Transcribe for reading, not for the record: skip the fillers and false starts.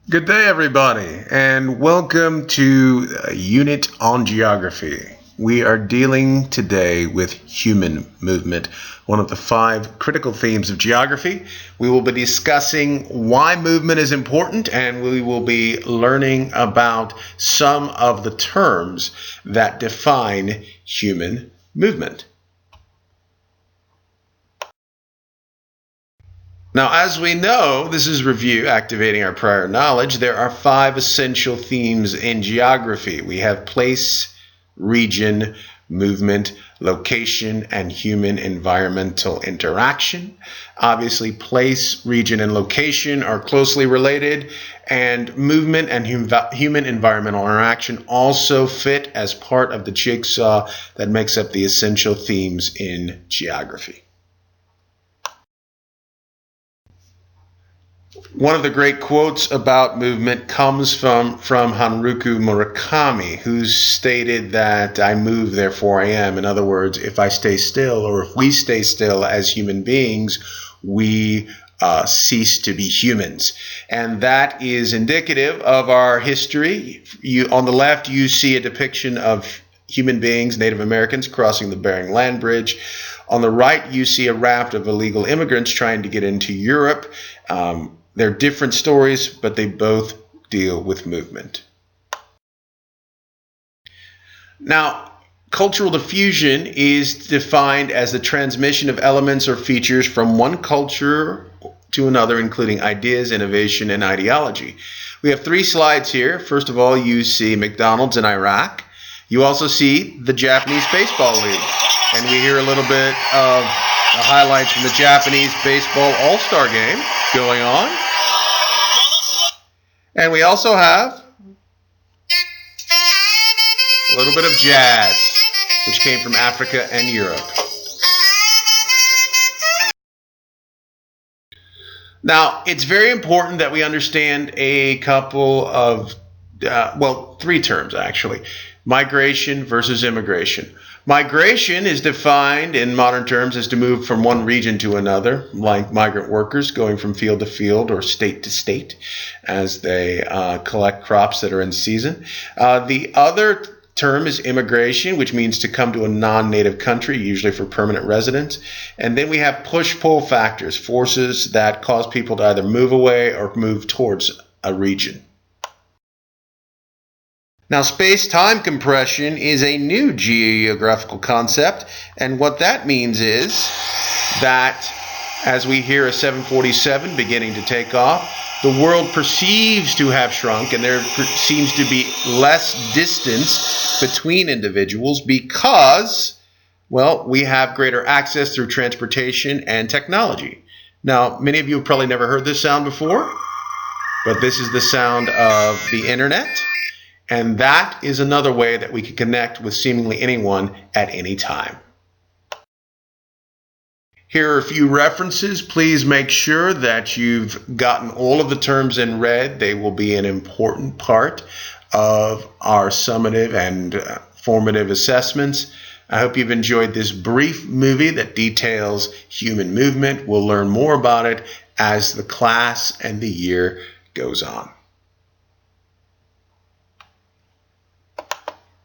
Good day, everybody, and welcome to a unit on geography. We are dealing today with human movement, one of the 5 critical themes of geography. We will be discussing why movement is important, and we will be learning about some of the terms that define human movement. Now, as we know, this is review, activating our prior knowledge. There are 5 essential themes in geography. We have place, region, movement, location, and human environmental interaction. Obviously, place, region, and location are closely related, and movement and human environmental interaction also fit as part of the jigsaw that makes up the essential themes in geography. One of the great quotes about movement comes from Haruki Murakami, who stated that I move, therefore I am. In other words, if I stay still, or if we stay still as human beings, we cease to be humans. And that is indicative of our history. On the left, you see a depiction of human beings, Native Americans, crossing the Bering Land Bridge. On the right, you see a raft of illegal immigrants trying to get into Europe. They're different stories, but they both deal with movement. Now, cultural diffusion is defined as the transmission of elements or features from one culture to another, including ideas, innovation, and ideology. We have 3 slides here. First of all, you see McDonald's in Iraq. You also see the Japanese Baseball League. And we hear a little bit of the highlights from the Japanese Baseball All-Star Game going on. And we also have a little bit of jazz, which came from Africa and Europe. Now, it's very important that we understand a couple of, 3 terms actually. Migration versus immigration. Migration is defined in modern terms as to move from one region to another, like migrant workers going from field to field or state to state as they collect crops that are in season. The other term is immigration, which means to come to a non-native country, usually for permanent residence. And then we have push-pull factors, forces that cause people to either move away or move towards a region. Now, space-time compression is a new geographical concept, and what that means is that as we hear a 747 beginning to take off, the world perceives to have shrunk, and there seems to be less distance between individuals because, we have greater access through transportation and technology. Now, many of you have probably never heard this sound before, but this is the sound of the internet. And that is another way that we can connect with seemingly anyone at any time. Here are a few references. Please make sure that you've gotten all of the terms in red. They will be an important part of our summative and formative assessments. I hope you've enjoyed this brief movie that details human movement. We'll learn more about it as the class and the year goes on.